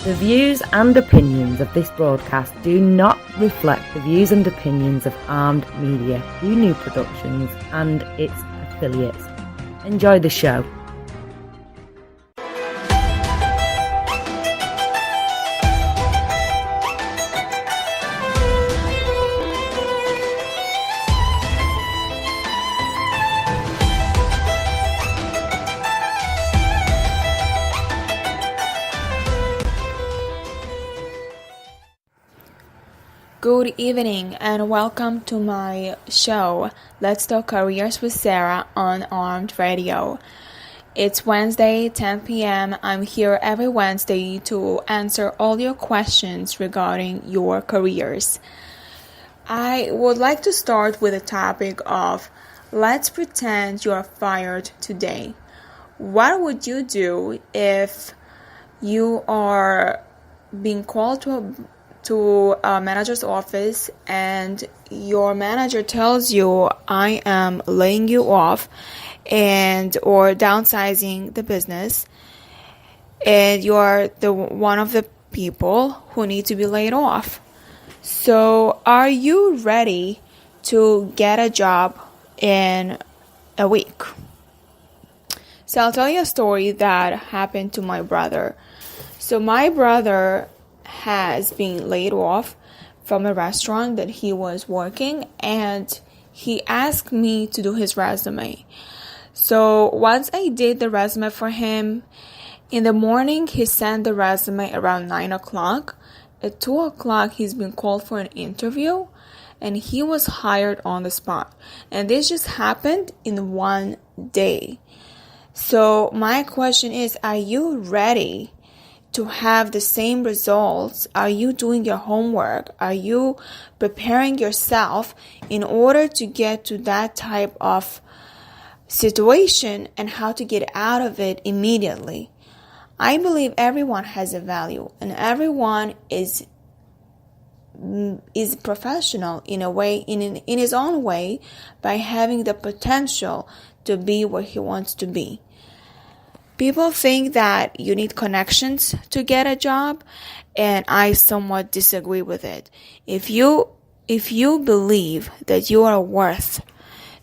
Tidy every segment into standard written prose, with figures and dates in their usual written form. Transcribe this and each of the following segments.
The views and opinions of this broadcast do not reflect the views and opinions of Armed Media, New Productions and its affiliates. Enjoy the show. Good evening and welcome to my show, Let's Talk Careers with Sara on Armed Radio. It's Wednesday, 10 p.m. I'm here every Wednesday to answer all your questions regarding your careers. I would like to start with the topic of let's pretend you're fired today. What would you do if you are being called to a manager's office and your manager tells you, I am laying you off or downsizing the business, and you're one of the people who need to be laid off? So are you ready to get a job in a week? So I'll tell you a story that happened to my brother. So my brother has been laid off from a restaurant that he was working, and he asked me to do his resume. So once I did the resume for him, in the morning he sent the resume around 9 o'clock. At 2 o'clock he's been called for an interview and he was hired on the spot. And this just happened in one day. So my question is, are you ready to have the same results? Are you doing your homework? Are you preparing yourself in order to get to that type of situation and how to get out of it immediately? I believe everyone has a value and everyone is professional in a way, in his own way, by having the potential to be where he wants to be. People think that you need connections to get a job, and I somewhat disagree with it. If you believe that you are worth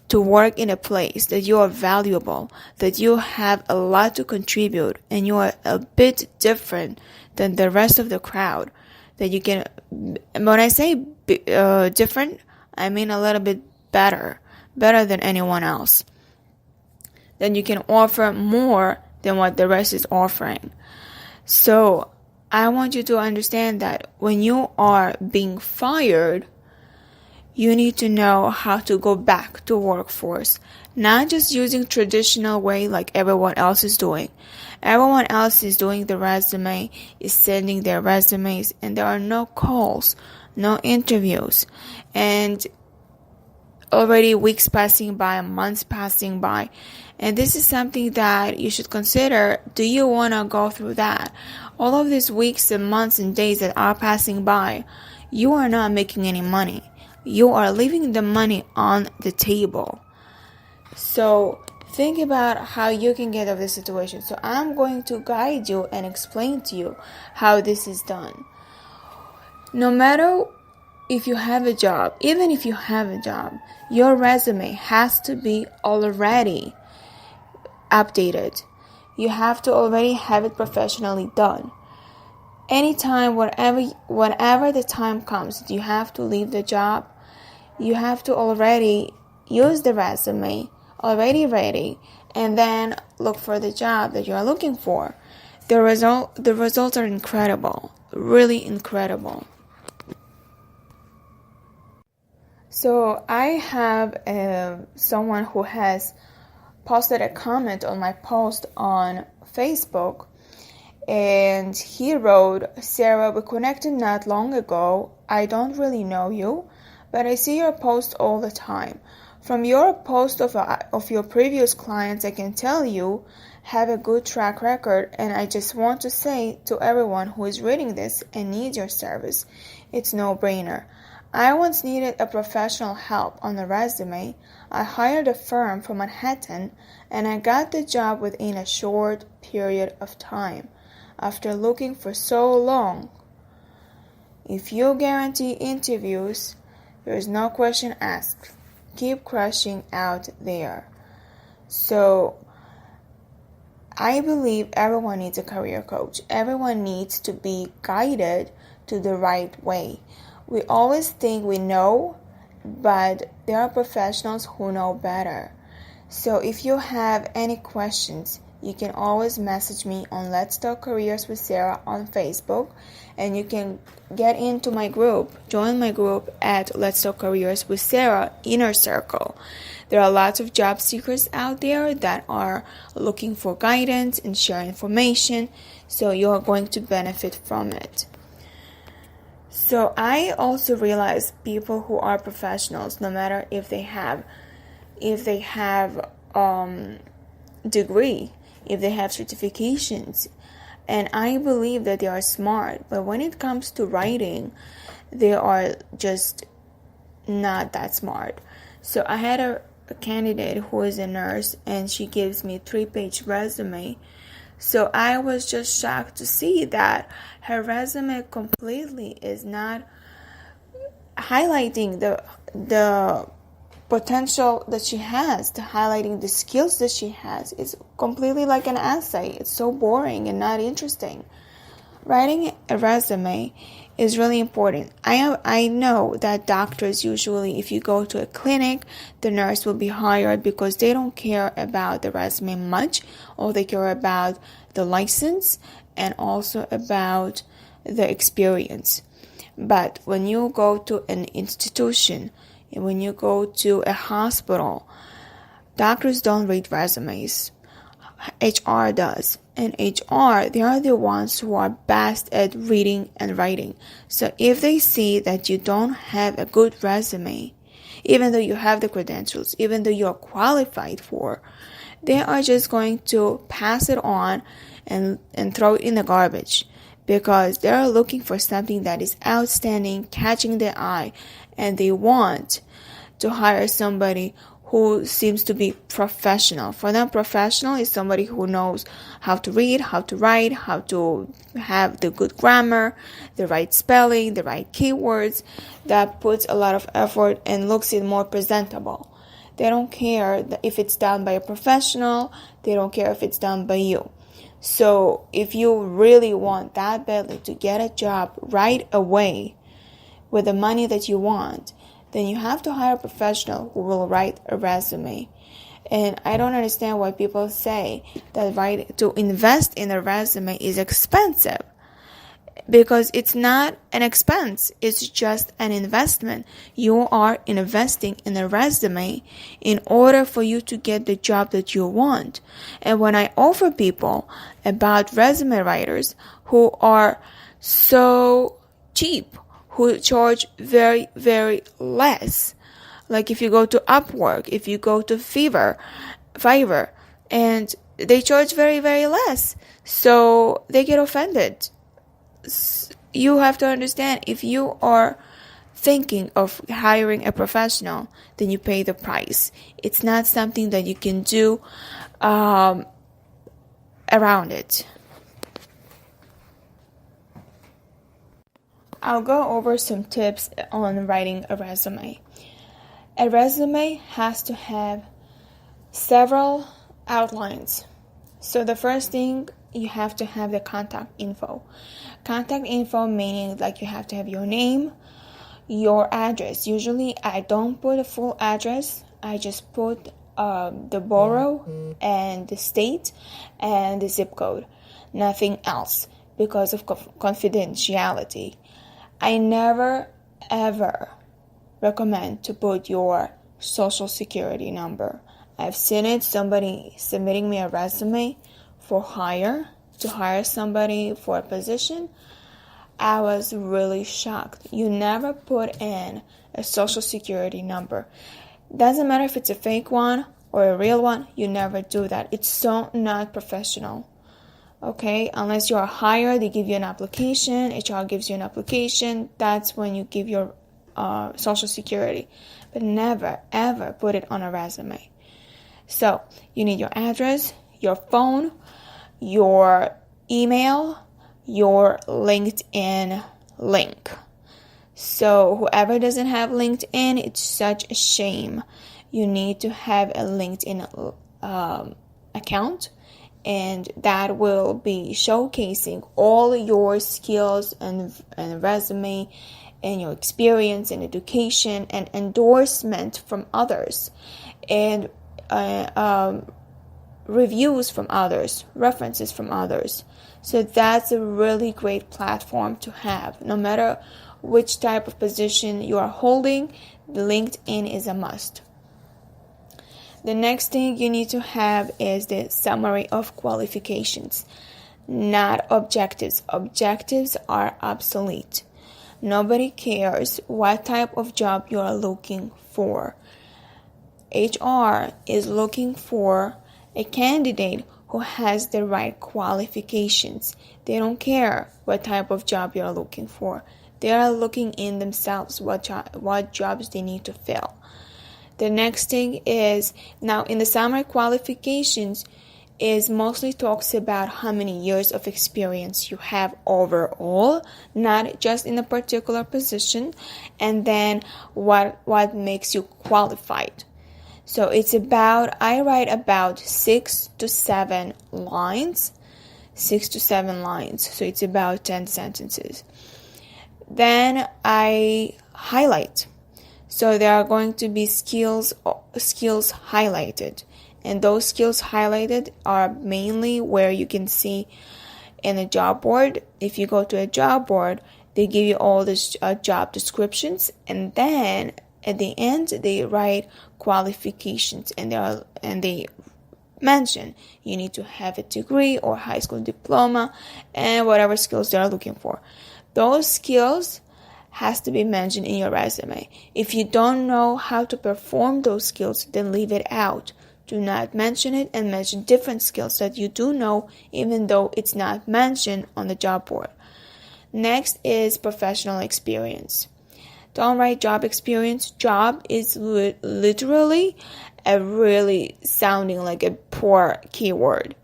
to work in a place, that you are valuable, that you have a lot to contribute, and you are a bit different than the rest of the crowd, that you can, when I say different, I mean a little bit better than anyone else, then you can offer more than what the rest is offering. So I want you to understand that when you are being fired, you need to know how to go back to workforce, not just using traditional way like everyone else is doing. Everyone else is doing the resume, is sending their resumes, and there are no calls, no interviews, and already weeks passing by, months passing by. And this is something that you should consider. Do you want to go through that? All of these weeks and months and days that are passing by, you are not making any money. You are leaving the money on the table. So think about how you can get out of this situation. So I'm going to guide you and explain to you how this is done. No matter if you have a job, even if you have a job, your resume has to be already updated. You have to already have it professionally done. Anytime, whenever the time comes, you have to leave the job, you have to already use the resume, already ready, and then look for the job that you are looking for. The results are incredible, really incredible. So I have someone who has posted a comment on my post on Facebook, and he wrote, Sara, we connected not long ago. I don't really know you, but I see your posts all the time. From your post of your previous clients, I can tell you have a good track record, and I just want to say to everyone who is reading this and needs your service, it's no-brainer. I once needed a professional help on the resume. I hired a firm from Manhattan, and I got the job within a short period of time. after looking for so long. If you guarantee interviews, there is no question asked. Keep crushing out there. So, I believe everyone needs a career coach. Everyone needs to be guided to the right way. We always think we know, but there are professionals who know better. So if you have any questions, you can always message me on Let's Talk Careers with Sara on Facebook, and you can get into my group, join my group at Let's Talk Careers with Sara Inner Circle. There are lots of job seekers out there that are looking for guidance and share information, so you are going to benefit from it. So I also realize people who are professionals, no matter if they have degree, if they have certifications, and I believe that they are smart, but when it comes to writing, they are just not that smart. So I had a candidate who is a nurse, and she gives me a 3-page resume. So I was just shocked to see that her resume completely is not highlighting the potential that she has, to highlighting the skills that she has. It's completely like an essay. It's so boring and not interesting. Writing a resume is really important. I know that doctors usually, if you go to a clinic, the nurse will be hired because they don't care about the resume much. All they care about the license and also about the experience. But when you go to an institution, when you go to a hospital, doctors don't read resumes. HR does. And HR, they are the ones who are best at reading and writing. So if they see that you don't have a good resume, even though you have the credentials, even though you are qualified for, they are just going to pass it on and throw it in the garbage, because they are looking for something that is outstanding, catching their eye, and they want to hire somebody who seems to be professional. For them, professional is somebody who knows how to read, how to write, how to have the good grammar, the right spelling, the right keywords, that puts a lot of effort and looks it more presentable. They don't care if it's done by a professional. They don't care if it's done by you. So if you really want that badly to get a job right away with the money that you want, then you have to hire a professional who will write a resume. And I don't understand why people say that to invest in a resume is expensive, because it's not an expense. It's just an investment. You are investing in a resume in order for you to get the job that you want. And when I offer people about resume writers who are so cheap, who charge very, very less. Like if you go to Upwork, if you go to Fiverr, and they charge very, very less. So they get offended. You have to understand, if you are thinking of hiring a professional, then you pay the price. It's not something that you can do around it. I'll go over some tips on writing a resume. A resume has to have several outlines. So the first thing, you have to have the contact info. Contact info meaning like you have to have your name, your address. Usually I don't put a full address. I just put the borough and the state and the zip code. Nothing else, because of confidentiality. I never, ever recommend to put your social security number. I've seen it, somebody submitting me a resume to hire somebody for a position. I was really shocked. You never put in a social security number. Doesn't matter if it's a fake one or a real one, you never do that. It's so not professional. Okay, unless you are hired, they give you an application, HR gives you an application, that's when you give your social security. But never, ever put it on a resume. So, you need your address, your phone, your email, your LinkedIn link. So whoever doesn't have LinkedIn, it's such a shame. You need to have a LinkedIn account, and that will be showcasing all your skills and resume and your experience and education and endorsement from others, and reviews from others, references from others. So that's a really great platform to have. No matter which type of position you are holding, the LinkedIn is a must. The next thing you need to have is the summary of qualifications, not objectives. Objectives are obsolete. Nobody cares what type of job you are looking for. HR is looking for a candidate who has the right qualifications. They don't care what type of job you're looking for. They are looking in themselves what jobs they need to fill. The next thing is, now in the summary qualifications, is mostly talks about how many years of experience you have overall, not just in a particular position, and then what makes you qualified. So it's about, I write about 6 to 7 lines. So it's about 10 sentences. Then I highlight. So there are going to be skills highlighted. And those skills highlighted are mainly where you can see in a job board. If you go to a job board, they give you all the job descriptions, and then at the end they write qualifications, and they mention you need to have a degree or high school diploma and whatever skills they are looking for. Those skills has to be mentioned in your resume. If you don't know how to perform those skills, then leave it out. Do not mention it, and mention different skills that you do know, even though it's not mentioned on the job board. Next is professional experience. Don't write job experience. Job is literally a really sounding like a poor keyword.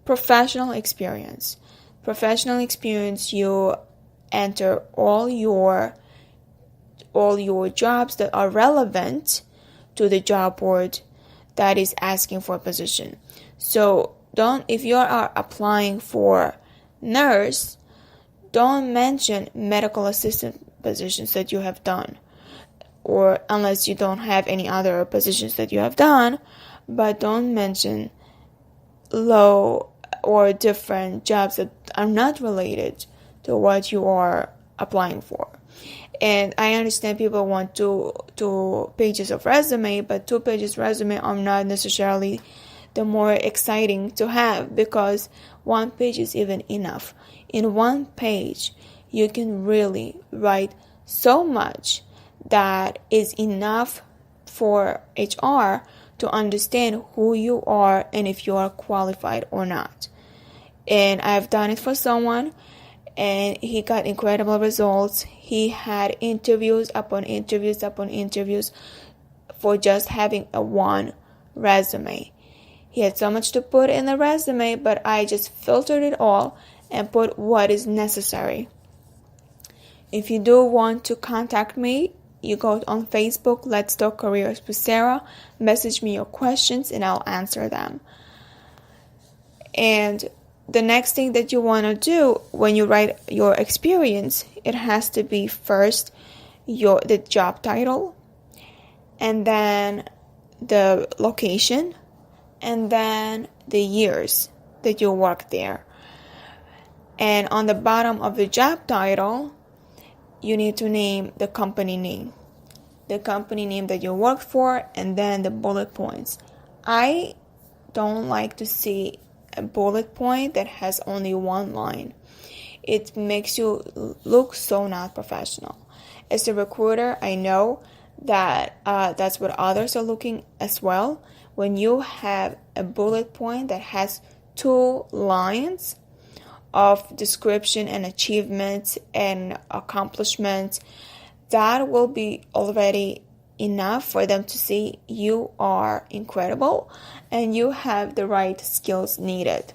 Professional experience. Professional experience, you enter all your jobs that are relevant to the job board that is asking for a position. So if you are applying for nurse, don't mention medical assistant positions that you have done, or unless you don't have any other positions that you have done, but don't mention low or different jobs that are not related to what you are applying for. And I understand people want two pages of resume, but 2 pages resume are not necessarily the more exciting to have, because 1 page is even enough. In 1 page, you can really write so much that is enough for HR to understand who you are and if you are qualified or not. And I've done it for someone, and he got incredible results. He had interviews upon interviews upon interviews for just having a 1 resume. He had so much to put in the resume, but I just filtered it all and put what is necessary. If you do want to contact me, you go on Facebook, Let's Talk Careers with Sara, message me your questions and I'll answer them. And the next thing that you want to do when you write your experience, it has to be first the job title, and then the location, and then the years that you worked there. And on the bottom of the job title, you need to name the company name that you worked for, and then the bullet points. I don't like to see a bullet point that has only 1 line. It makes you look so not professional. As a recruiter, I know that that's what others are looking as well. When you have a bullet point that has 2 lines of description and achievements and accomplishments, that will be already enough for them to see you are incredible and you have the right skills needed.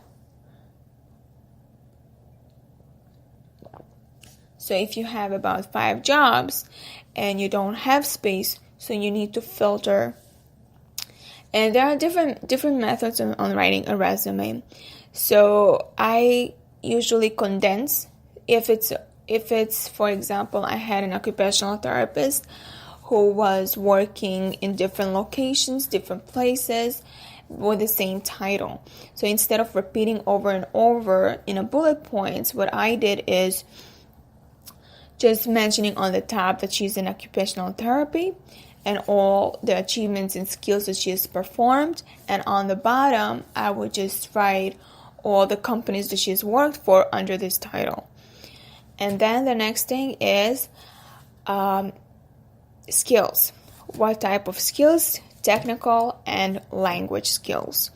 So if you have about 5 jobs and you don't have space, so you need to filter. And there are different methods on writing a resume. So I usually condense. If it's, for example, I had an occupational therapist who was working in different locations, different places, with the same title. So instead of repeating over and over in a bullet points, what I did is just mentioning on the top that she's in occupational therapy and all the achievements and skills that she has performed. And on the bottom, I would just write all the companies that she's worked for under this title. And then the next thing is skills. What type of skills? Technical and language skills.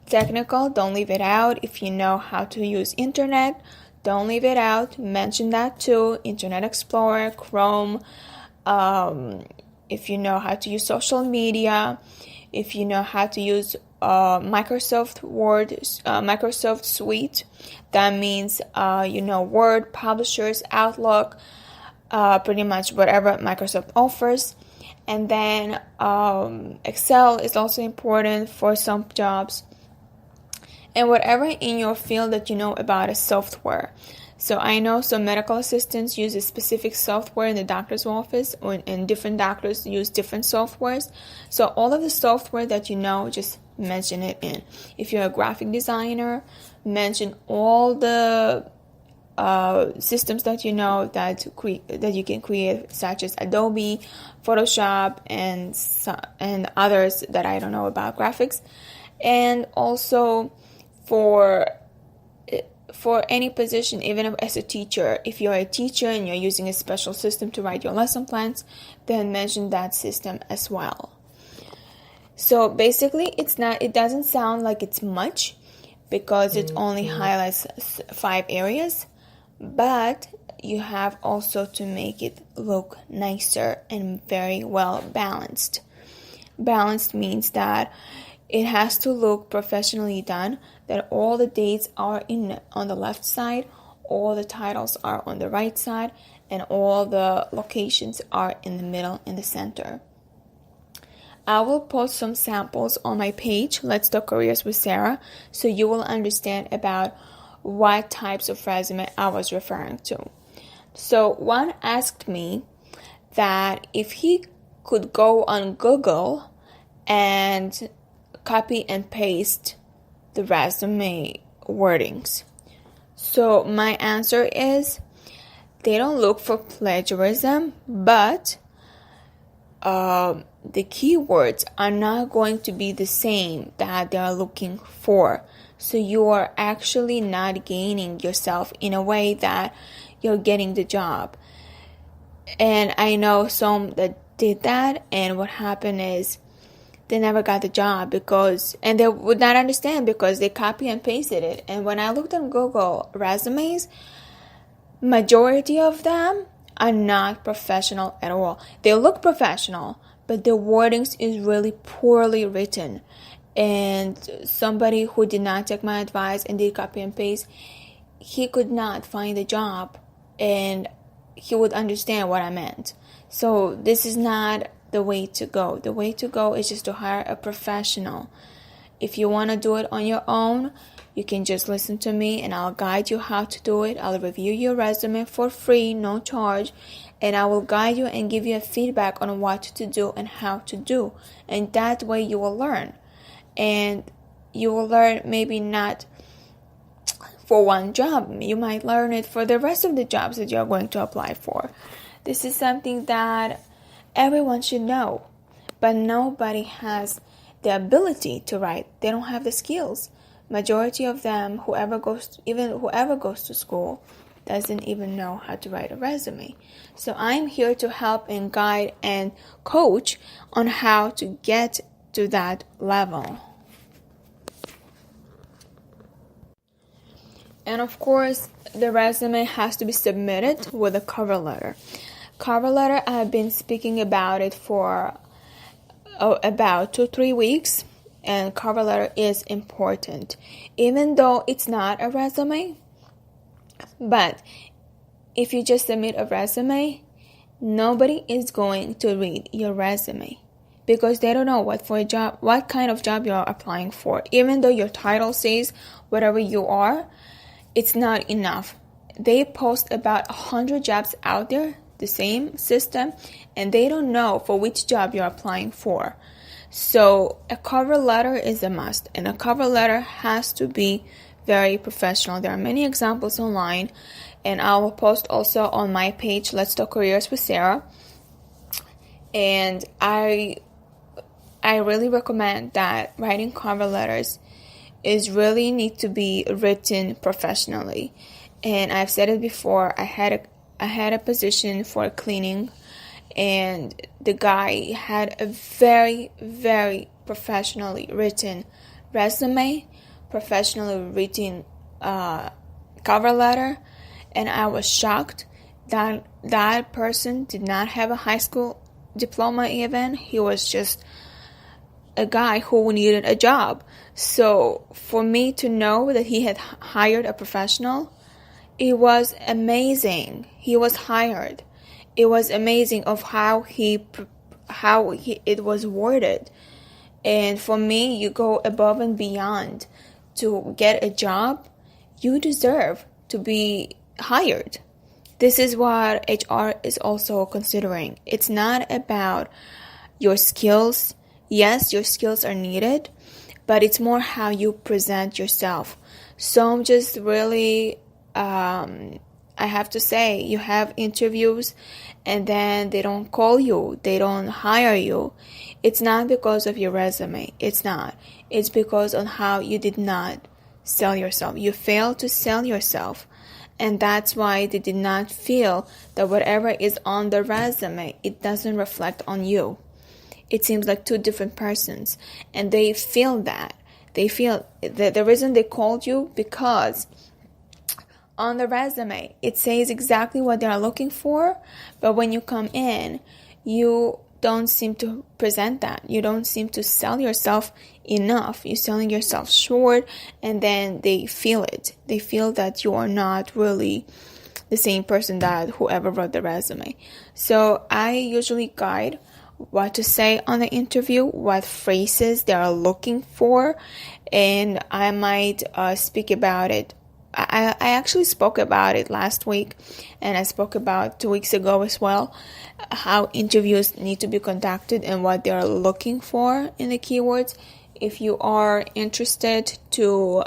Technical, don't leave it out. If you know how to use internet, don't leave it out. Mention that too. Internet Explorer, Chrome. If you know how to use social media, if you know how to use Microsoft Word, Microsoft Suite, that means Word, Publishers, Outlook, pretty much whatever Microsoft offers. And then Excel is also important for some jobs. And whatever in your field that you know about a software. So I know some medical assistants use a specific software in the doctor's office, and different doctors use different softwares. So all of the software that you know, just mention it in. If you're a graphic designer, mention all the systems that you know that you can create, such as Adobe, Photoshop, and others that I don't know about graphics. And also for any position, even as a teacher, if you're a teacher and you're using a special system to write your lesson plans, then mention that system as well. So basically, it doesn't sound like it's much because it only highlights 5 areas, but you have also to make it look nicer and very well balanced. Balanced means that it has to look professionally done, that all the dates are on the left side, all the titles are on the right side, and all the locations are in the middle, in the center. I will post some samples on my page, Let's Talk Careers with Sara, so you will understand about what types of resume I was referring to. So one asked me that if he could go on Google and copy and paste the resume wordings. So my answer is, they don't look for plagiarism, but the keywords are not going to be the same that they are looking for. So you are actually not gaining yourself in a way that you're getting the job. And I know some that did that, and what happened is they never got the job and they would not understand because they copy and pasted it. And when I looked on Google resumes, majority of them are not professional at all. They look professional, but the wordings is really poorly written. And somebody who did not take my advice and did copy and paste, he could not find a job and he would understand what I meant. So this is not the way to go. The way to go is just to hire a professional. If you want to do it on your own, you can just listen to me and I'll guide you how to do it. I'll review your resume for free, no charge, and I will guide you and give you a feedback on what to do and how to do. And that way you will learn. And you will learn maybe not for one job. You might learn it for the rest of the jobs that you're going to apply for. This is something that everyone should know, but nobody has the ability to write. They don't have the skills. Majority of them, whoever goes to school, doesn't even know how to write a resume. So I'm here to help and guide and coach on how to get to that level. And of course, the resume has to be submitted with a cover letter. Cover letter, I have been speaking about it for about 2-3 weeks, and cover letter is important. Even though it's not a resume, but if you just submit a resume, nobody is going to read your resume because they don't know what kind of job you're applying for. Even though your title says whatever you are, it's not enough. They post about 100 jobs out there, the same system, and they don't know for which job you're applying for. So a cover letter is a must, and a cover letter has to be very professional. There are many examples online, and I will post also on my page, Let's Talk Careers with Sarah. And I really recommend that writing cover letters is really need to be written professionally. And I've said it before, I had a position for cleaning, and the guy had a very, very professionally written resume, professionally written cover letter, and I was shocked that that person did not have a high school diploma even. He was just a guy who needed a job. So for me to know that he had hired a professional, it was amazing. He was hired. It was amazing of how it was worded. And for me, you go above and beyond to get a job. You deserve to be hired. This is what HR is also considering. It's not about your skills. Yes, your skills are needed, but it's more how you present yourself. So I'm just really, I have to say, you have interviews and then they don't call you, they don't hire you. It's not because of your resume. It's not. It's because on how you did not sell yourself. You failed to sell yourself. And that's why they did not feel that whatever is on the resume, it doesn't reflect on you. It seems like two different persons. And they feel that. They feel that the reason they called you because on the resume, it says exactly what they are looking for. But when you come in, you don't seem to present that. You don't seem to sell yourself enough. You're selling yourself short, and then they feel it. They feel that you are not really the same person that whoever wrote the resume. So I usually guide what to say on the interview, what phrases they are looking for, and I might speak about it. I actually spoke about it last week, and I spoke about 2 weeks ago as well, how interviews need to be conducted and what they are looking for in the keywords. If you are interested to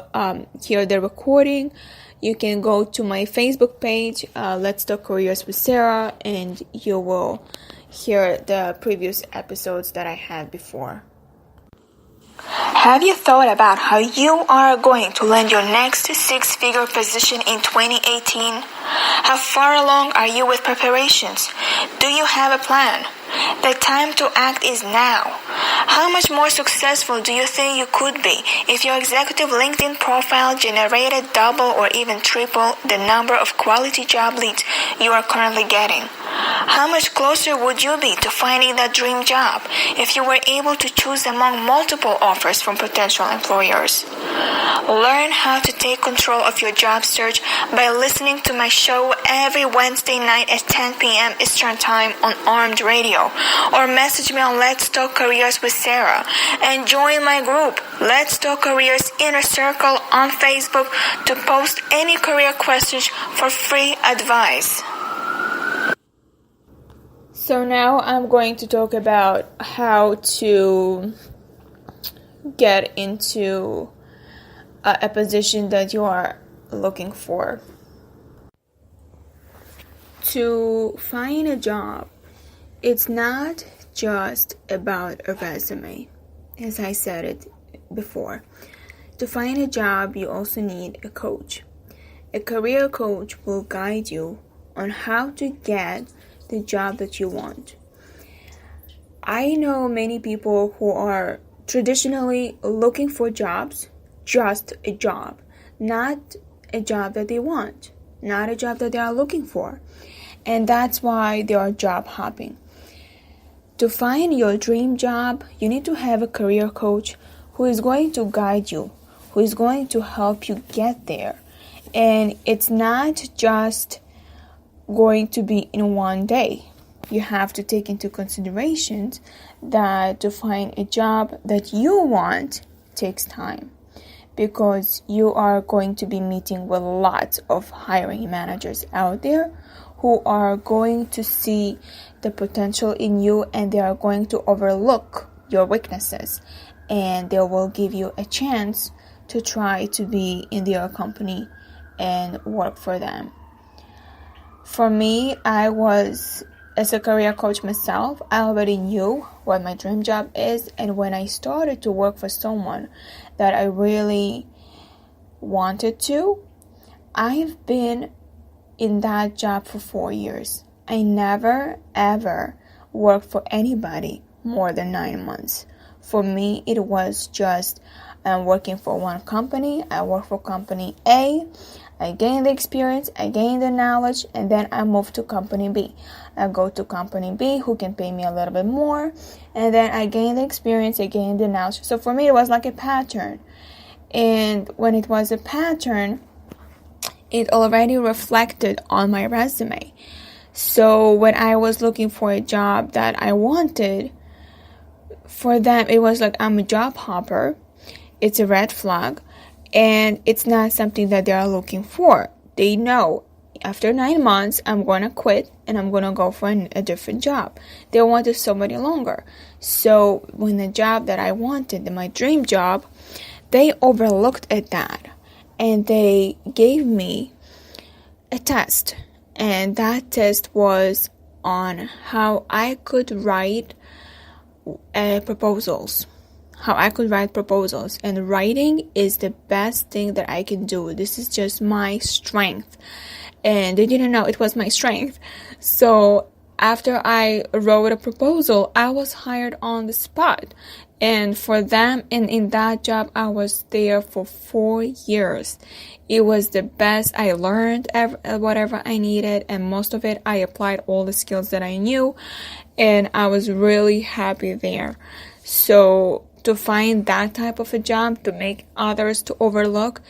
hear the recording, you can go to my Facebook page, Let's Talk Careers with Sarah, and you will hear the previous episodes that I had before. Have you thought about how you are going to land your next six-figure position in 2018? How far along are you with preparations? Do you have a plan? The time to act is now. How much more successful do you think you could be if your executive LinkedIn profile generated double or even triple the number of quality job leads you are currently getting? How much closer would you be to finding that dream job if you were able to choose among multiple offers from potential employers? Learn how to take control of your job search by listening to my show every Wednesday night at 10 p.m. Eastern Time on Armed Radio, or message me on Let's Talk Careers with Sarah, and join my group, Let's Talk Careers Inner Circle, on Facebook to post any career questions for free advice. So now I'm going to talk about how to get into a position that you are looking for. To find a job, it's not just about a resume, as I said it before. To find a job, you also need a coach. A career coach will guide you on how to get the job that you want. I know many people who are traditionally looking for jobs, just a job, not a job that they want, not a job that they are looking for. And that's why they are job hopping. To find your dream job, you need to have a career coach who is going to guide you, who is going to help you get there. And it's not just going to be in one day. You have to take into consideration that to find a job that you want takes time, because you are going to be meeting with lots of hiring managers out there who are going to see the potential in you, and they are going to overlook your weaknesses, and they will give you a chance to try to be in their company and work for them. For me, as a career coach myself, I already knew what my dream job is, and when I started to work for someone that I really wanted to, I've been in that job for 4 years. I never ever worked for anybody more than 9 months. For me, it was just I'm working for one company. I work for company A. I gain the experience, I gain the knowledge, and then I move to company B. I go to company B, who can pay me a little bit more, and then I gain the experience, I gain the knowledge. So for me, it was like a pattern. And when it was a pattern, it already reflected on my resume. So when I was looking for a job that I wanted, for them, it was like, I'm a job hopper. It's a red flag. And it's not something that they are looking for. They know after 9 months, I'm going to quit and I'm going to go for a different job. They wanted somebody longer. So when the job that I wanted, my dream job, they overlooked at that. And they gave me a test. And that test was on how I could write proposals. And writing is the best thing that I can do. This is just my strength, and they didn't know it was my strength. So after I wrote a proposal, I was hired on the spot, and for them, and in that job, I was there for 4 years. It was the best. I learned whatever I needed, and most of it I applied all the skills that I knew, and I was really happy there. So to find that type of a job, to make others to overlook,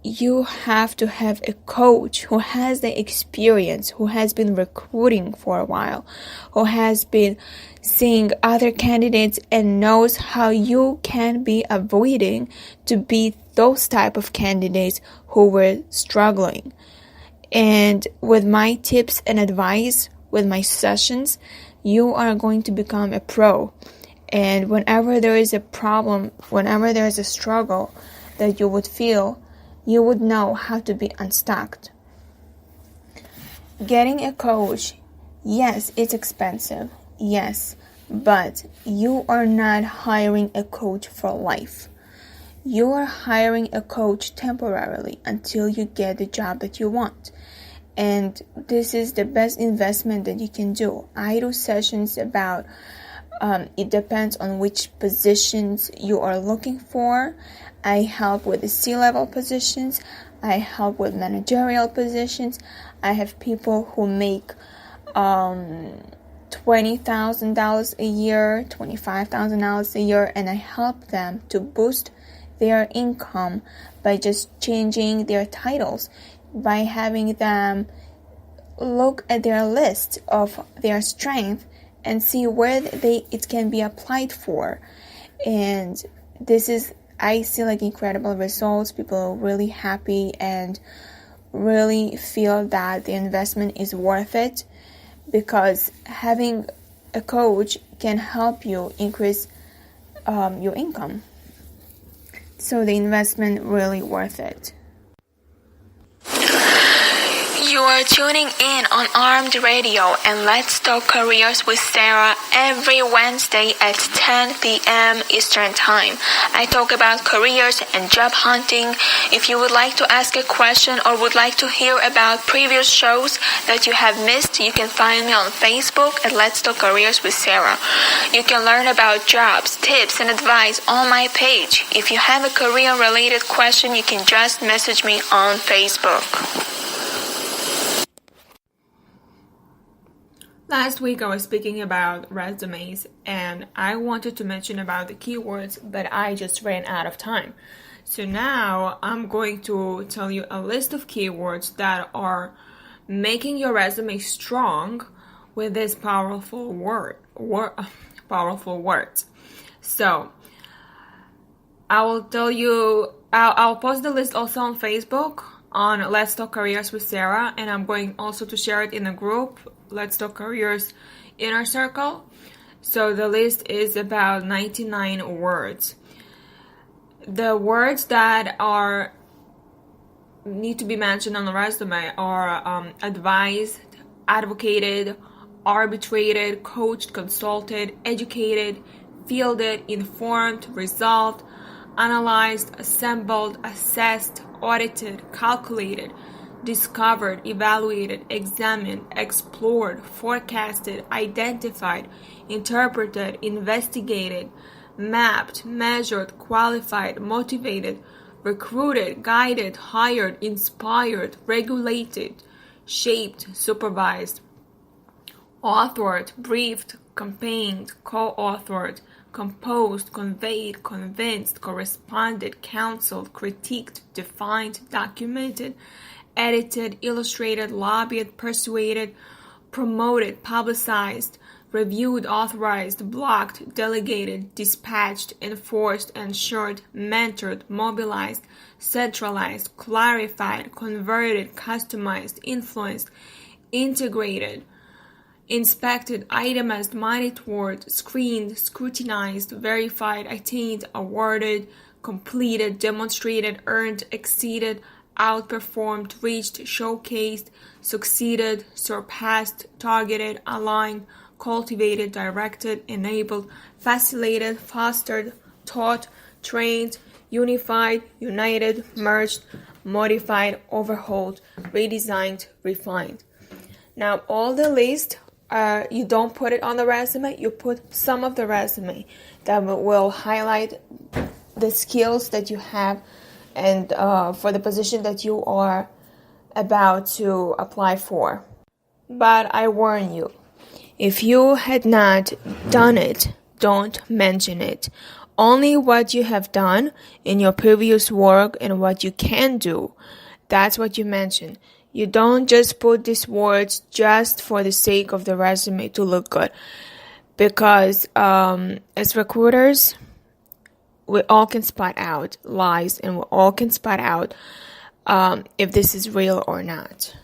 you have to have a coach who has the experience, who has been recruiting for a while, who has been seeing other candidates and knows how you can be avoiding to be those type of candidates who were struggling. And with my tips and advice, with my sessions, you are going to become a pro. And whenever there is a problem, whenever there is a struggle that you would feel, you would know how to be unstuck. Getting a coach, yes, it's expensive. Yes, but you are not hiring a coach for life. You are hiring a coach temporarily until you get the job that you want. And this is the best investment that you can do. I do sessions about it depends on which positions you are looking for. I help with the C-level positions. I help with managerial positions. I have people who make $20,000 a year, $25,000 a year, and I help them to boost their income by just changing their titles, by having them look at their list of their strengths and see where it can be applied for. And I see like incredible results. People are really happy and really feel that the investment is worth it, because having a coach can help you increase your income. So the investment really worth it. You are tuning in on Armed Radio and Let's Talk Careers with Sara every Wednesday at 10 p.m. Eastern Time. I talk about careers and job hunting. If you would like to ask a question or would like to hear about previous shows that you have missed, you can find me on Facebook at Let's Talk Careers with Sara. You can learn about jobs, tips, and advice on my page. If you have a career-related question, you can just message me on Facebook. Last week I was speaking about resumes, and I wanted to mention about the keywords, but I just ran out of time. So now I'm going to tell you a list of keywords that are making your resume strong with these powerful words. So I will tell you, I'll post the list also on Facebook on Let's Talk Careers with Sara, and I'm going also to share it in a group, Let's Talk Careers Inner Circle. So the list is about 99 words. The words that need to be mentioned on the resume are advised, advocated, arbitrated, coached, consulted, educated, fielded, informed, resolved, analyzed, assembled, assessed, audited, calculated, discovered, evaluated, examined, explored, forecasted, identified, interpreted, investigated, mapped, measured, qualified, motivated, recruited, guided, hired, inspired, regulated, shaped, supervised, authored, briefed, campaigned, co-authored, composed, conveyed, convinced, corresponded, counseled, critiqued, defined, documented, edited, illustrated, lobbied, persuaded, promoted, publicized, reviewed, authorized, blocked, delegated, dispatched, enforced, ensured, mentored, mobilized, centralized, clarified, converted, customized, influenced, integrated, inspected, itemized, monitored, screened, scrutinized, verified, attained, awarded, completed, demonstrated, earned, exceeded, outperformed, reached, showcased, succeeded, surpassed, targeted, aligned, cultivated, directed, enabled, facilitated, fostered, taught, trained, unified, united, merged, modified, overhauled, redesigned, refined. Now, all the list, you don't put it on the resume, you put some of the resume that will highlight the skills that you have and for the position that you are about to apply for. But I warn you, if you had not done it, don't mention it. Only what you have done in your previous work and what you can do, that's what you mention. You don't just put these words just for the sake of the resume to look good. Because as recruiters, we all can spot out lies and we all can spot out if this is real or not.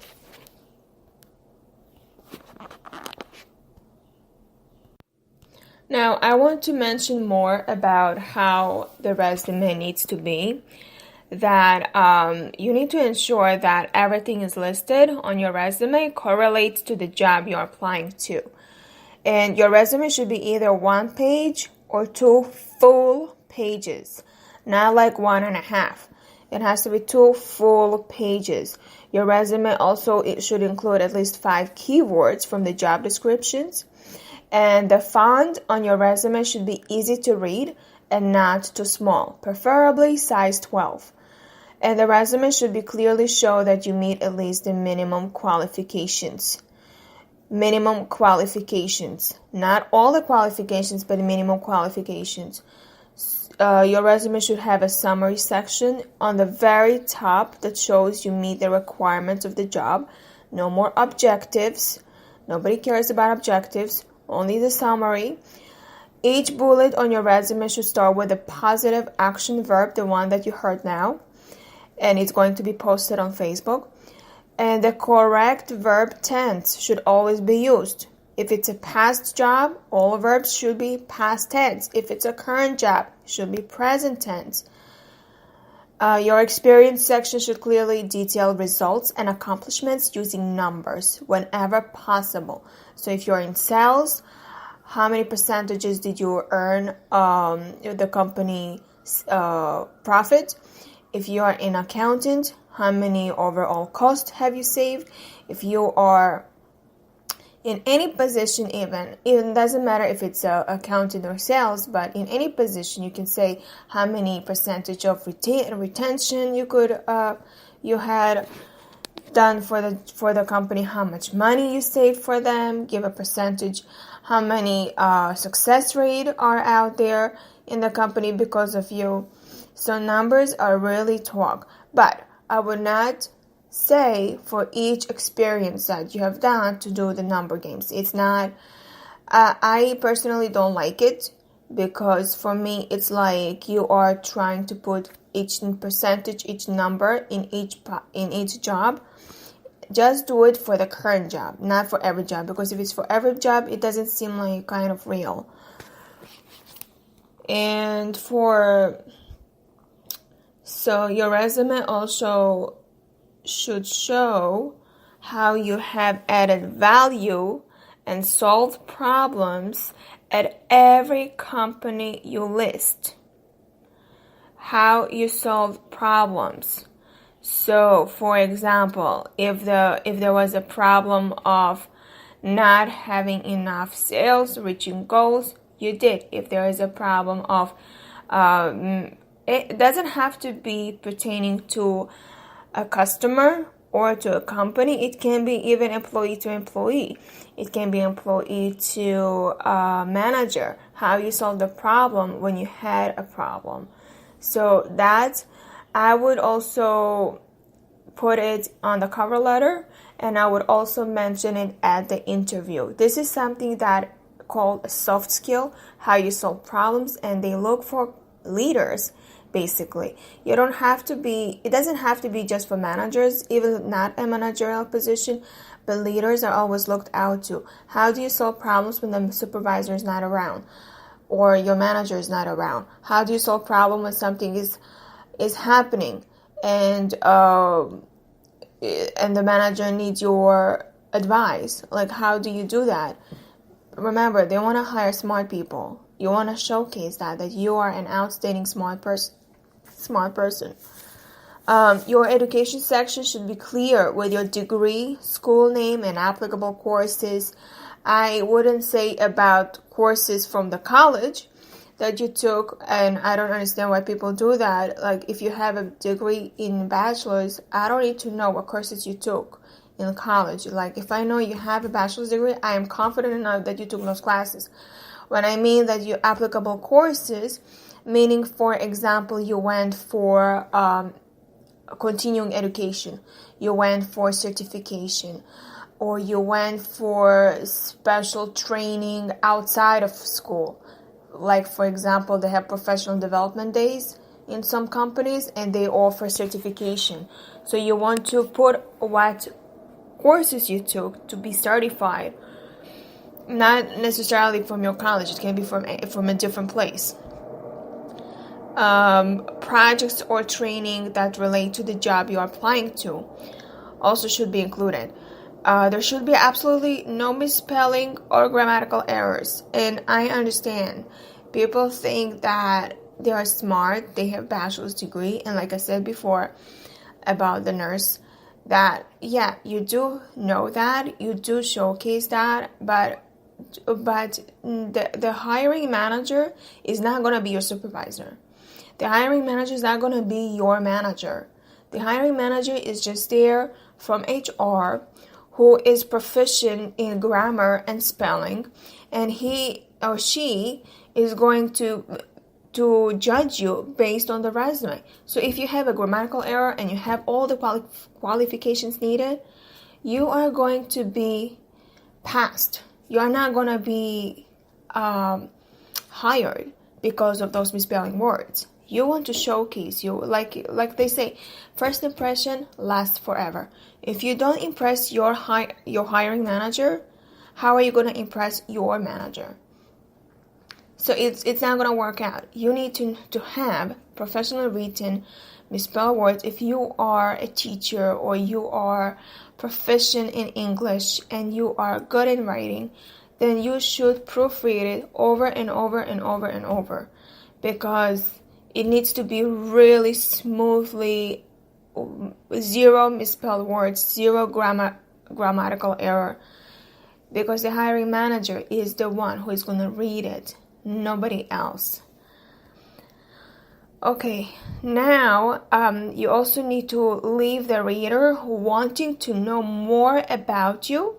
Now, I want to mention more about how the resume needs to be. That you need to ensure that everything is listed on your resume correlates to the job you're applying to. And your resume should be either 1 page or 2 full pages, not like 1.5. It has to be 2 full pages. Your resume also, it should include at least 5 keywords from the job descriptions. And the font on your resume should be easy to read and not too small, preferably size 12. And the resume should be clearly show that you meet at least the minimum qualifications. Minimum qualifications. Not all the qualifications, but the minimum qualifications. Your resume should have a summary section on the very top that shows you meet the requirements of the job. No more objectives. Nobody cares about objectives. Only the summary. Each bullet on your resume should start with a positive action verb, the one that you heard now. And it's going to be posted on Facebook. And the correct verb tense should always be used. If it's a past job, all verbs should be past tense. If it's a current job, it should be present tense. Your experience section should clearly detail results and accomplishments using numbers whenever possible. So if you're in sales, how many percentages did you earn the company's profit? If you are an accountant, how many overall costs have you saved? If you are in any position, even doesn't matter if it's accountant or sales, but in any position, you can say how many percentage of retention you had done for the company, how much money you saved for them, give a percentage, how many success rate are out there in the company because of you. So numbers are really talk, but I would not say for each experience that you have done to do the number games. It's not, I personally don't like it, because for me it's like you are trying to put each percentage, each number in each job. Just do it for the current job, not for every job, because if it's for every job, it doesn't seem like kind of real. And so your resume also should show how you have added value and solved problems at every company you list. How you solve problems. So, for example, if there was a problem of not having enough sales, reaching goals, you did. If there is a problem of, it doesn't have to be pertaining to a customer or to a company. It can be even employee to employee. It can be employee to manager. How you solve the problem when you had a problem. So that, I would also put it on the cover letter, and I would also mention it at the interview. This is something that called a soft skill, how you solve problems, and they look for leaders, basically. It doesn't have to be just for managers, even not a managerial position, but leaders are always looked out to. How do you solve problems when the supervisor is not around or your manager is not around? How do you solve problems when something is happening and the manager needs your advice? Like, how do you do that? Remember, they want to hire smart people. You want to showcase that you are an outstanding smart person. Your education section should be clear with your degree, school name, and applicable courses. I wouldn't say about courses from the college that you took, and I don't understand why people do that. Like, if you have a degree in bachelor's, I don't need to know what courses you took in college. Like, if I know you have a bachelor's degree, I am confident enough that you took those classes. When I mean that you applicable courses, meaning, for example, you went for continuing education, you went for certification, or you went for special training outside of school. Like, for example, they have professional development days in some companies and they offer certification. So you want to put what courses you took to be certified, not necessarily from your college. It can be from a different place. Projects or training that relate to the job you are applying to also should be included. There should be absolutely no misspelling or grammatical errors. And I understand people think that they are smart, they have bachelor's degree, and like I said before about the nurse, that yeah, you do know that, you do showcase that, but the hiring manager is not going to be your supervisor. The hiring manager is not going to be your manager. The hiring manager is just there from HR, who is proficient in grammar and spelling, and he or she is going to judge you based on the resume. So if you have a grammatical error and you have all the qualifications needed, you are going to be passed. You are not going to be hired because of those misspelling words. You want to showcase you, like they say, first impression lasts forever. If you don't impress your hiring manager, how are you going to impress your manager? So it's not going to work out. You need to have professionally written misspelled words. If you are a teacher or you are proficient in English and you are good in writing, then you should proofread it over and over and over and over, because it needs to be really smoothly, zero misspelled words, zero grammatical error, because the hiring manager is the one who is going to read it, nobody else. Okay, now you also need to leave the reader wanting to know more about you,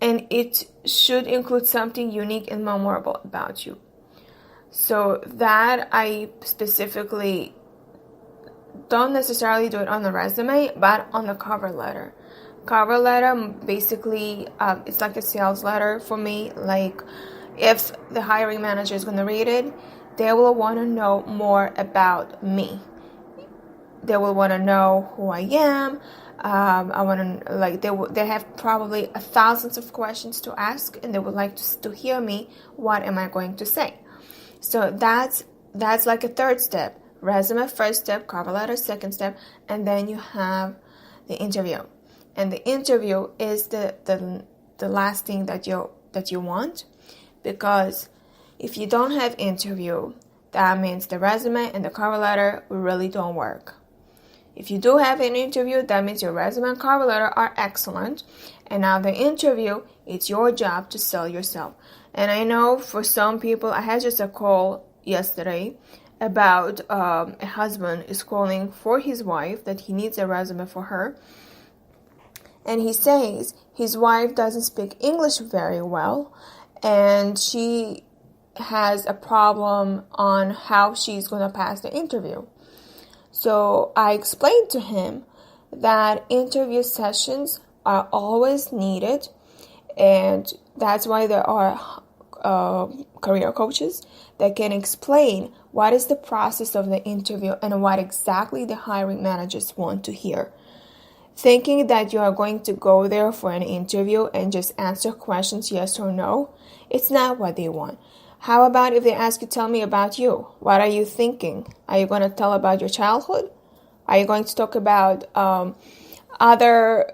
and it should include something unique and memorable about you. So that I specifically don't necessarily do it on the resume, but on the cover letter. Cover letter, basically, it's like a sales letter for me. Like, if the hiring manager is going to read it, they will want to know more about me. They will want to know who I am. I want to, like, they have probably thousands of questions to ask, and they would like to hear me. What am I going to say? So that's like a third step. Resume, first step, cover letter, second step, and then you have the interview. And the interview is the last thing that you want, because if you don't have interview, that means the resume and the cover letter really don't work. If you do have an interview, that means your resume and cover letter are excellent. And now the interview, it's your job to sell yourself. And I know for some people, I had just a call yesterday about a husband is calling for his wife that he needs a resume for her. And he says his wife doesn't speak English very well, and she has a problem on how she's going to pass the interview. So I explained to him that interview sessions are always needed, and that's why there are career coaches that can explain what is the process of the interview and what exactly the hiring managers want to hear. Thinking that you are going to go there for an interview and just answer questions yes or no, it's not what they want. How about if they ask you, tell me about you? What are you thinking? Are you going to tell about your childhood? Are you going to talk about other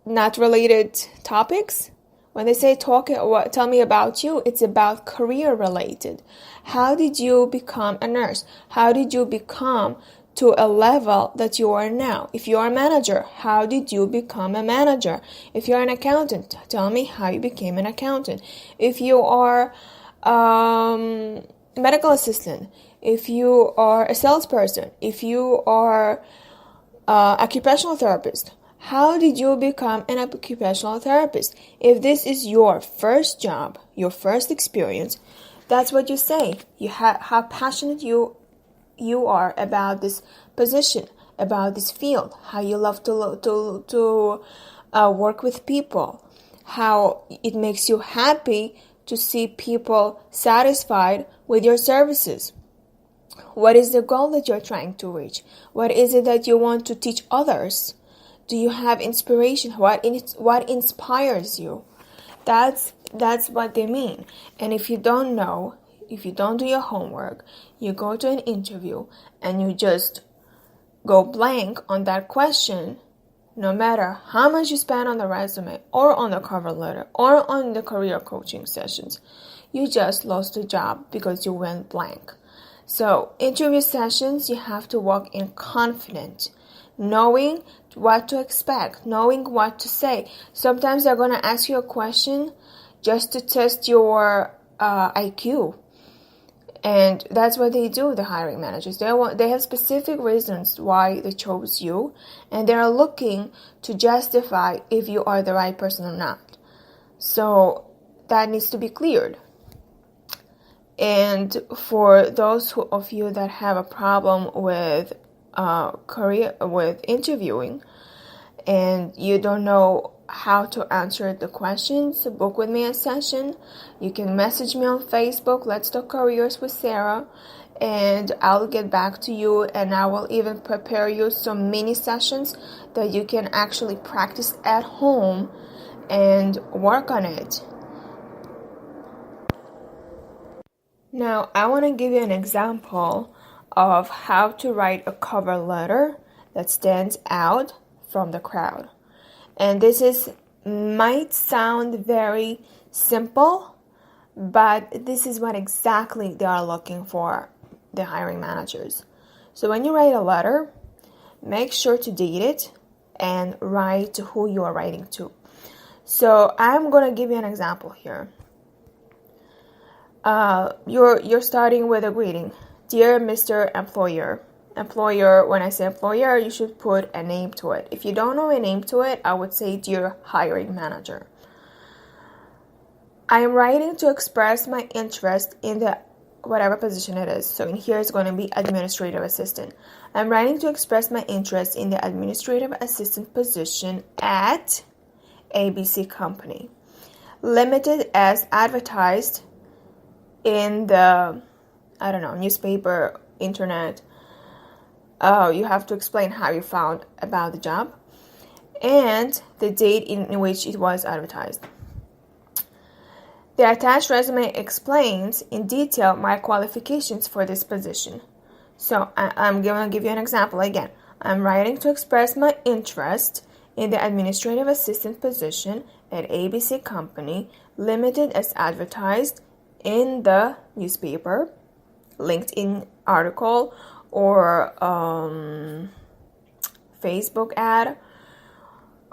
not related topics? When they say tell me about you, it's about career related. How did you become a nurse? How did you become to a level that you are now? If you are a manager, how did you become a manager? If you're an accountant, tell me how you became an accountant. If you are medical assistant, if you are a salesperson, if you are occupational therapist, how did you become an occupational therapist? If this is your first job, your first experience, that's what you say. How passionate you are about this position, about this field, how you love to work with people, how it makes you happy to see people satisfied with your services. What is the goal that you're trying to reach? What is it that you want to teach others? Do you have inspiration? What inspires you? That's what they mean. And if you don't know, if you don't do your homework, you go to an interview and you just go blank on that question, no matter how much you spend on the resume or on the cover letter or on the career coaching sessions, you just lost the job because you went blank. So interview sessions, you have to walk in confident, knowing what to expect, knowing what to say. Sometimes they're going to ask you a question just to test your IQ. And that's what they do, the hiring managers. They have specific reasons why they chose you, and they're looking to justify if you are the right person or not. So that needs to be cleared. And for those of you that have a problem with with interviewing, and you don't know how to answer the questions, book with me a session. You can message me on Facebook, Let's Talk Careers with Sarah, and I'll get back to you, and I will even prepare you some mini sessions that you can actually practice at home and work on it. Now, I want to give you an example of how to write a cover letter that stands out from the crowd. And this might sound very simple, but this is what exactly they are looking for, the hiring managers. So when you write a letter, make sure to date it and write to who you are writing to. So I'm going to give you an example here. You're starting with a greeting. Dear Mr. Employer. Employer, when I say employer, you should put a name to it. If you don't know a name to it, I would say dear hiring manager. I am writing to express my interest in the whatever position it is. So in here it's going to be administrative assistant. I'm writing to express my interest in the administrative assistant position at ABC Company, limited as advertised in the, newspaper, internet. You have to explain how you found about the job and the date in which it was advertised. The attached resume explains in detail my qualifications for this position. So I'm going to give you an example again. I'm writing to express my interest in the administrative assistant position at ABC Company, limited as advertised in the newspaper, LinkedIn article, or Facebook ad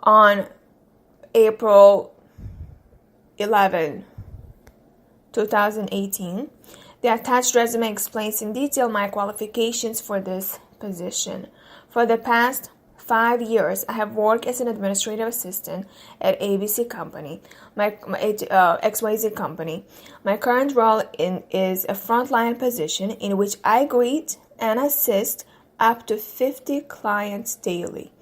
on April 11, 2018. The attached resume explains in detail my qualifications for this position. For the past 5 years, I have worked as an administrative assistant at ABC Company, XYZ Company. My current role is a frontline position in which I greet and assist up to 50 clients daily,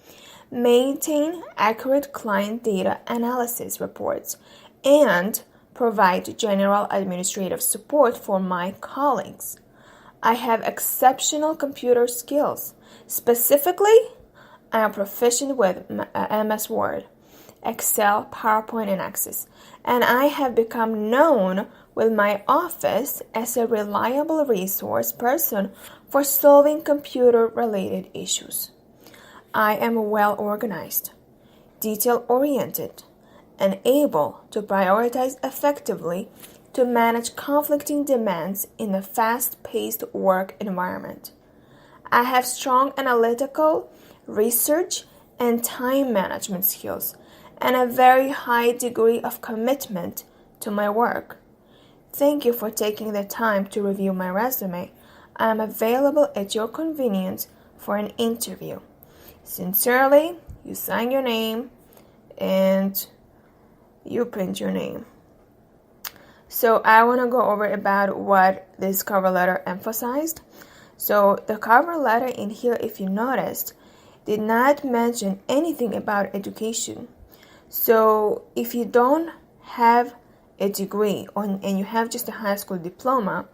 maintain accurate client data analysis reports, and provide general administrative support for my colleagues. I have exceptional computer skills. Specifically, I am proficient with MS Word, Excel, PowerPoint, and Access, and I have become known with my office as a reliable resource person for solving computer-related issues. I am well organized, detail-oriented, and able to prioritize effectively to manage conflicting demands in a fast-paced work environment. I have strong analytical, research, and time management skills, and a very high degree of commitment to my work. Thank you for taking the time to review my resume. I am available at your convenience for an interview. Sincerely, you sign your name and you print your name. So I want to go over about what this cover letter emphasized. So the cover letter in here, if you noticed, did not mention anything about education. So if you don't have a degree and you have just a high school diploma,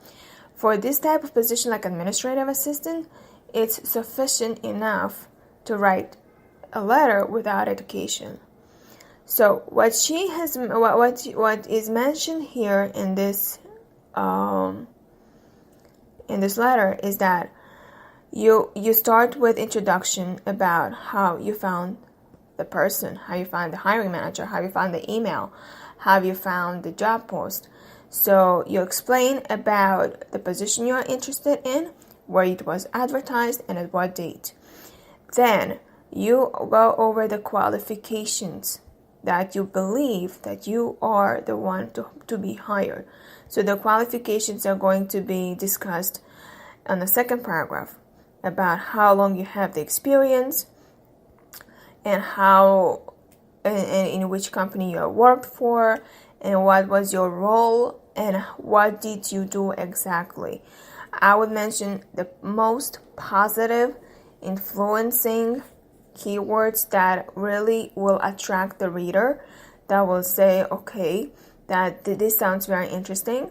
for this type of position like administrative assistant, it's sufficient enough to write a letter without education. So what is mentioned here in this letter is that you start with introduction about how you found the person, how you found the hiring manager, how you found the email, how you found the job post. So you explain about the position you're interested in, where it was advertised, and at what date. Then you go over the qualifications that you believe that you are the one to be hired. So the qualifications are going to be discussed on the second paragraph about how long you have the experience and how and in which company you worked for and what was your role and what did you do exactly. I would mention the most positive, influencing keywords that really will attract the reader, that will say, okay, that this sounds very interesting.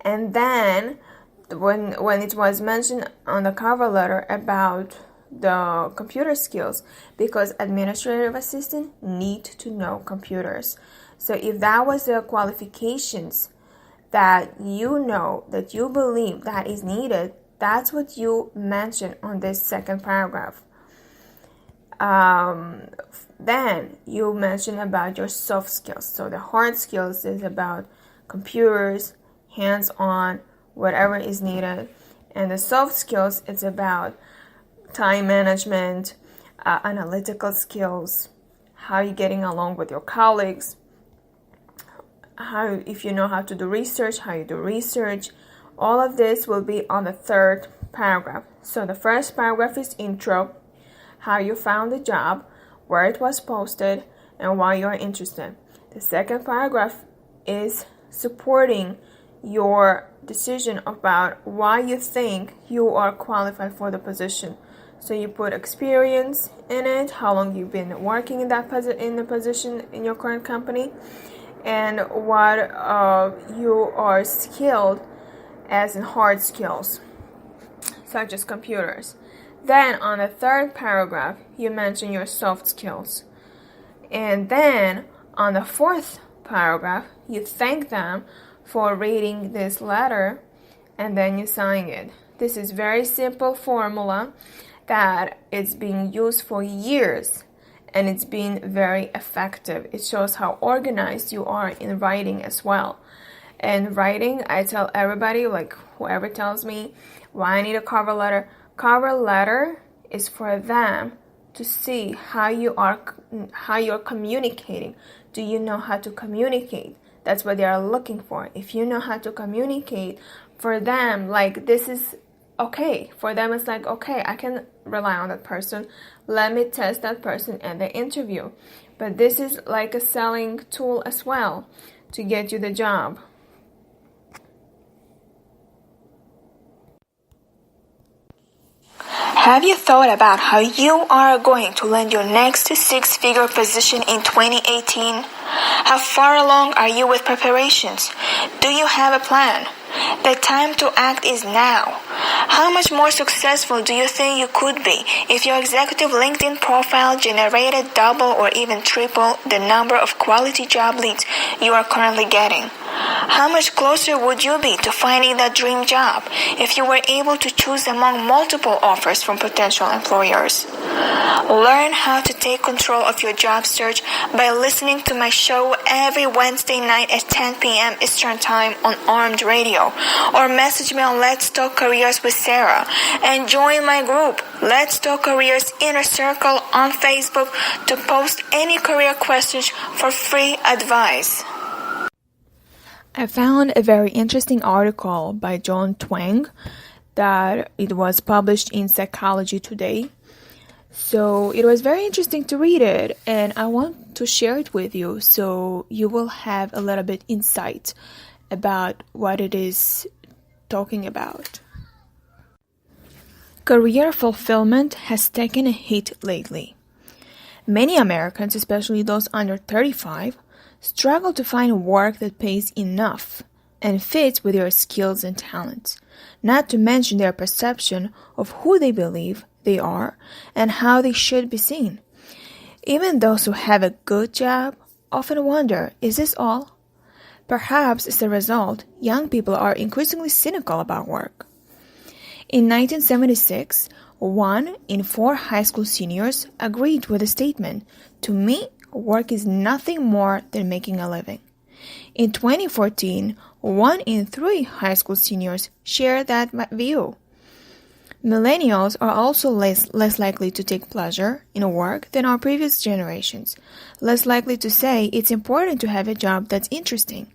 And then when it was mentioned on the cover letter about the computer skills, because administrative assistant need to know computers. So if that was the qualifications that you know, that you believe that is needed, that's what you mention on this second paragraph. Then you mention about your soft skills. So the hard skills is about computers, hands-on, whatever is needed. And the soft skills, it's about time management, analytical skills, how you're getting along with your colleagues, how if you know how to do research, how you do research. All of this will be on the third paragraph. So the first paragraph is intro, how you found the job, where it was posted, and why you're interested. The second paragraph is supporting your decision about why you think you are qualified for the position. So you put experience in it, how long you've been working in the position in your current company, and what you are skilled as in hard skills, such as computers. Then on the third paragraph, you mention your soft skills. And then on the fourth paragraph, you thank them for reading this letter, and then you sign it. This is very simple formula that it's being used for years, and it's been very effective. It shows how organized you are in writing as well. And writing, I tell everybody, like whoever tells me why I need a cover letter is for them to see how you're communicating. Do you know how to communicate? That's what they are looking for. If you know how to communicate, for them, like, this is okay. For them, it's like, okay, I can rely on that person. Let me test that person in the interview. But this is like a selling tool as well to get you the job. Have you thought about how you are going to land your next six-figure position in 2018? How far along are you with preparations? Do you have a plan? The time to act is now. How much more successful do you think you could be if your executive LinkedIn profile generated double or even triple the number of quality job leads you are currently getting? How much closer would you be to finding that dream job if you were able to choose among multiple offers from potential employers? Learn how to take control of your job search by listening to my show every Wednesday night at 10 p.m. Eastern Time on Armed Radio, or message me on Let's Talk Careers with Sara, and join my group, Let's Talk Careers Inner Circle, on Facebook to post any career questions for free advice. I found a very interesting article by John Twenge that it was published in Psychology Today. So it was very interesting to read it, and I want to share it with you so you will have a little bit insight about what it is talking about. Career fulfillment has taken a hit lately. Many Americans, especially those under 35, struggle to find work that pays enough and fits with their skills and talents, not to mention their perception of who they believe they are and how they should be seen. Even those who have a good job often wonder, is this all? Perhaps as a result, young people are increasingly cynical about work. In 1976, 1 in 4 high school seniors agreed with the statement, "To me, work is nothing more than making a living." In 2014, 1 in 3 high school seniors share that view. Millennials are also less likely to take pleasure in work than our previous generations, less likely to say it's important to have a job that's interesting,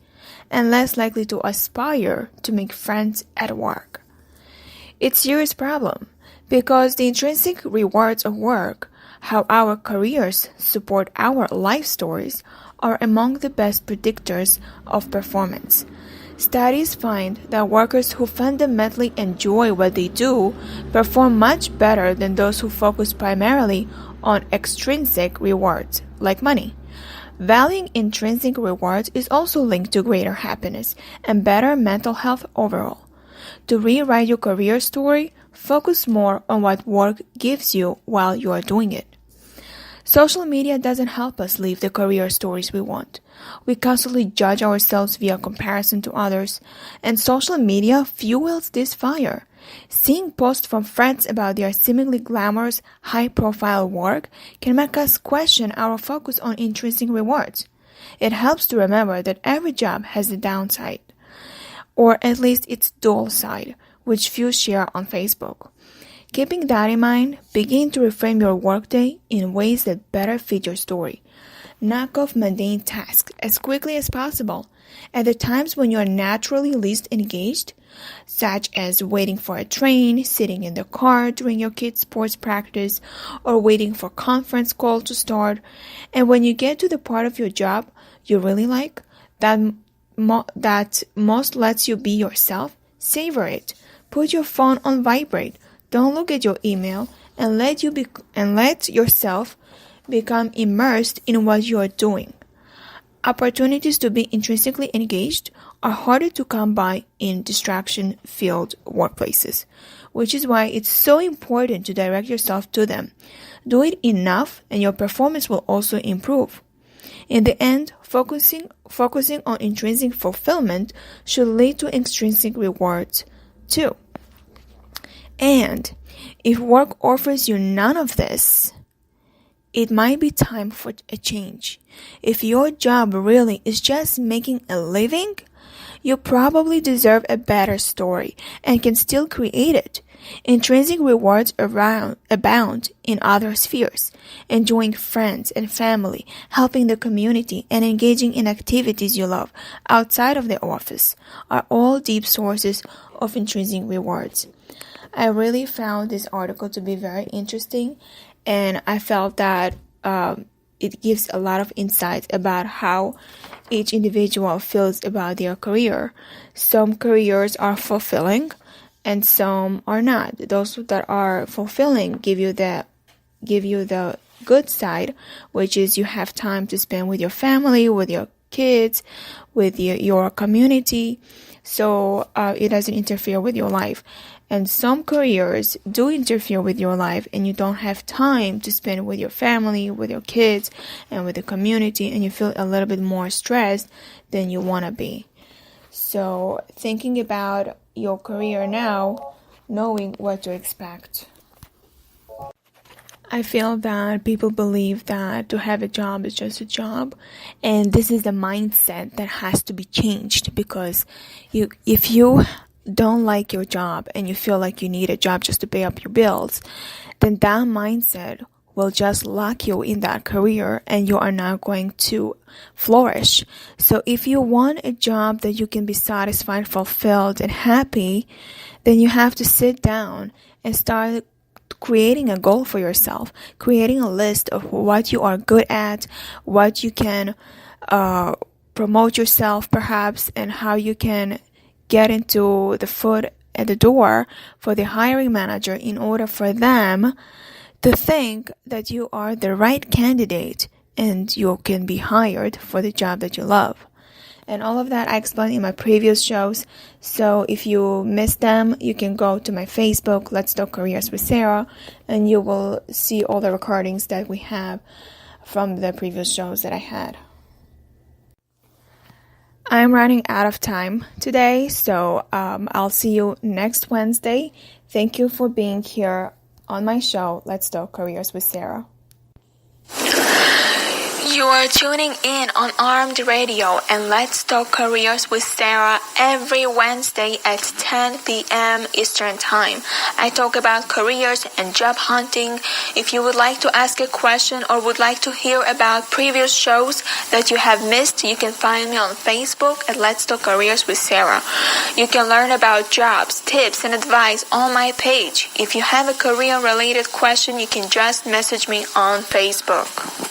and less likely to aspire to make friends at work. It's a serious problem because the intrinsic rewards of work, how our careers support our life stories, are among the best predictors of performance. Studies find that workers who fundamentally enjoy what they do perform much better than those who focus primarily on extrinsic rewards, like money. Valuing intrinsic rewards is also linked to greater happiness and better mental health overall. To rewrite your career story, focus more on what work gives you while you are doing it. Social media doesn't help us live the career stories we want. We constantly judge ourselves via comparison to others, and social media fuels this fire. Seeing posts from friends about their seemingly glamorous, high-profile work can make us question our focus on intrinsic rewards. It helps to remember that every job has a downside, or at least its dual side, which few share on Facebook. Keeping that in mind, begin to reframe your workday in ways that better fit your story. Knock off mundane tasks as quickly as possible at the times when you are naturally least engaged, such as waiting for a train, sitting in the car during your kids' sports practice, or waiting for conference call to start. And when you get to the part of your job you really like, that most lets you be yourself, savor it. Put your phone on vibrate. Don't look at your email and let yourself become immersed in what you are doing. Opportunities to be intrinsically engaged are harder to come by in distraction-filled workplaces, which is why it's so important to direct yourself to them. Do it enough and your performance will also improve. In the end, focusing on intrinsic fulfillment should lead to extrinsic rewards too. And if work offers you none of this, it might be time for a change. If your job really is just making a living, you probably deserve a better story and can still create it. Intrinsic rewards abound in other spheres. Enjoying friends and family, helping the community, and engaging in activities you love outside of the office are all deep sources of intrinsic rewards. I really found this article to be very interesting, and I felt that it gives a lot of insight about how each individual feels about their career. Some careers are fulfilling and some are not. Those that are fulfilling give you the good side, which is you have time to spend with your family, with your kids, with your community, so it doesn't interfere with your life. And some careers do interfere with your life and you don't have time to spend with your family, with your kids, and with the community, and you feel a little bit more stressed than you want to be. So thinking about your career now, knowing what to expect. I feel that people believe that to have a job is just a job, and this is the mindset that has to be changed, because if you don't like your job and you feel like you need a job just to pay up your bills, then that mindset will just lock you in that career and you are not going to flourish. So if you want a job that you can be satisfied, fulfilled, and happy, then you have to sit down and start creating a goal for yourself, creating a list of what you are good at, what you can promote yourself perhaps, and how you can get into the foot at the door for the hiring manager in order for them to think that you are the right candidate and you can be hired for the job that you love. And all of that I explained in my previous shows. So if you missed them, you can go to my Facebook, Let's Talk Careers with Sarah, and you will see all the recordings that we have from the previous shows that I had. I'm running out of time today, so I'll see you next Wednesday. Thank you for being here on my show, Let's Talk Careers with Sarah. You are tuning in on Armed Radio and Let's Talk Careers with Sarah every Wednesday at 10 p.m. Eastern Time. I talk about careers and job hunting. If you would like to ask a question or would like to hear about previous shows that you have missed, you can find me on Facebook at Let's Talk Careers with Sarah. You can learn about jobs, tips, and advice on my page. If you have a career-related question, you can just message me on Facebook.